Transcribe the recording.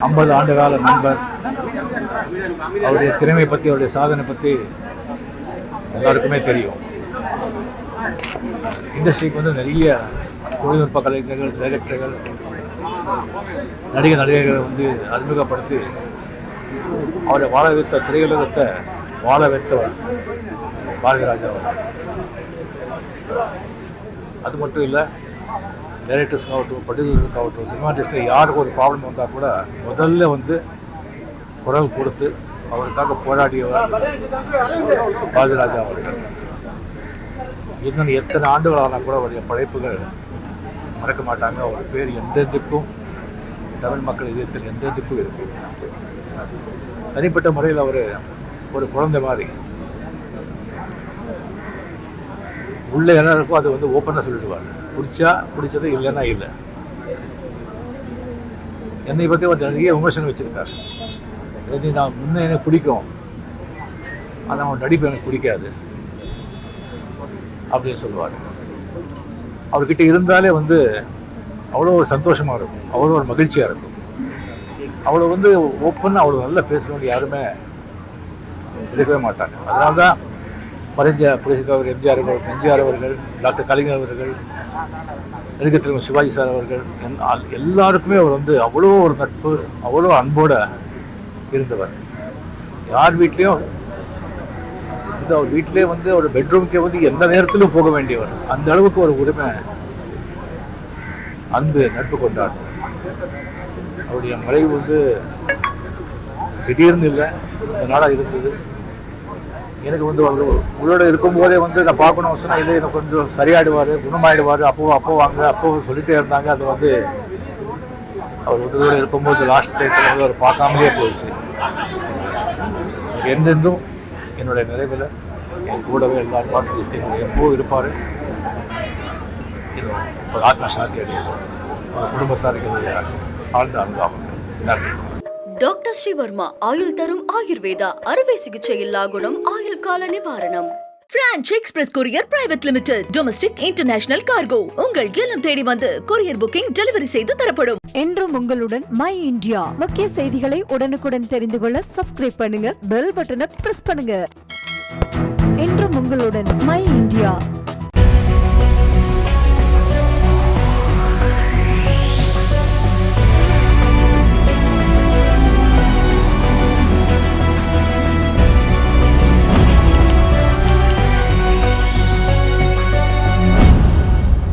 50 ஆண்டுகால நண்பர். அவருடைய திறமை பற்றி, அவருடைய சாதனை பற்றி எல்லாருக்குமே தெரியும். இண்டஸ்ட்ரிக்கு வந்து நிறைய தொழில்நுட்ப கலைஞர்கள், டைரக்டர்கள், நடிகர்கள் வந்து அறிமுகப்படுத்தி அவரை வாழ வைத்த திரையுலகத்தை வாழ வைத்தவர் பாரதிராஜா அவர். அது மட்டும் இல்லை, டைரக்டர்ஸ்க்காகட்டும், ப்ரொடியூசர்ஸுக்காகட்டும், சினிமாட்டிஸ்ட்டு யாருக்கு ஒரு ப்ராப்ளம் வந்தால் கூட முதல்ல வந்து குரல் கொடுத்து அவருக்காக போராடியவர் பாரதிராஜா அவர்கள். இன்னும் எத்தனை ஆண்டுகள் ஆனால் கூட அவருடைய படைப்புகள் மறக்க மாட்டாங்க. அவர் பேர் எந்தெந்துக்கும் தமிழ் மக்கள் இதயத்தில் எந்தெந்துக்கும் இருக்கும். தனிப்பட்ட முறையில் அவர் ஒரு குழந்தை மாதிரி உள்ள எல்லாருக்கும் அது வந்து ஓப்பனாக சொல்லிடுவார். பிடிச்சா பிடிச்சது, இல்லைன்னா இல்லை. என்னை பற்றி ஒரு நிறைய விமர்சனம் வச்சுருக்காரு. நான் முன்னே எனக்கு பிடிக்கும், ஆனால் அவன் நடிப்பு எனக்கு பிடிக்காது அப்படின்னு சொல்லுவார். அவர்கிட்ட இருந்தாலே வந்து அவ்வளோ ஒரு சந்தோஷமாக இருக்கும், அவ்வளோ ஒரு மகிழ்ச்சியாக இருக்கும். அவ்வளோ வந்து ஓப்பனாக அவ்வளோ நல்லா பேசுகிறவங்க யாருமே இருக்கவே மாட்டாங்க. அதனால தான் மறைஞ்ச புரட்சித்தலைவர் எம்ஜிஆர் அவர்கள், டாக்டர் கலைஞர் அவர்கள், நடிகர் சிவாஜி சார் அவர்கள் எல்லாருக்குமே அவர் வந்து அவ்வளோ ஒரு நட்பு, அவ்வளோ அன்போடு இருந்தவர். யார் வீட்லேயும் வந்து அவர் வீட்டிலே வந்து ஒரு பெட்ரூம்க்கே வந்து எந்த நேரத்திலும் போக வேண்டியவர். அந்த அளவுக்கு ஒரு உரிமை, அன்பு, நட்பு கொண்டார். அவருடைய மறைவு வந்து திடீர்னு இல்லை, இந்த நாளாக இருந்தது. எனக்கு வந்து அவர் உங்களோட இருக்கும்போதே வந்து நான் பார்க்கணும் சொன்னால் இல்லை, எனக்கு கொஞ்சம் சரியாயிடுவார், குணமாயிடுவார், அப்போ வாங்க அப்போ சொல்லிட்டே இருந்தாங்க. அது வந்து அவர் உங்களோட இருக்கும்போது லாஸ்ட் டைத்தில் வந்து அவர் பார்க்காமலே போயிடுச்சு. எந்தெந்தும் என்னுடைய நிறைவில் என் கூடவே எல்லாரும் பார்த்து எப்போது இருப்பார். ஒரு ஆத்ம சாந்தி அடையும். குடும்பத்தாருக்கு ஆழ்ந்த அனுதாபம். நன்றி. டாக்டர் ஸ்ரீவர்மா ஆயுள் தரும் ஆயுர்வேதா அறுவை சிகிச்சை இல்லா குணம், ஆயுள் கால நிவாரணம். Branch express courier private limited. Domestic international cargo. உங்கள் இல்லம் தேடி வந்து கொரியர் புக்கிங் டெலிவரி செய்து தரப்படும். என்றும் உங்களுடன் மை இந்தியா. முக்கிய செய்திகளை உடனுக்குடன் தெரிந்து கொள்ள சப்ஸ்கிரைப் பண்ணுங்க, பெல் பட்டனை பிரஸ் பண்ணுங்க. என்றும் உங்களுடன் மை இந்தியா.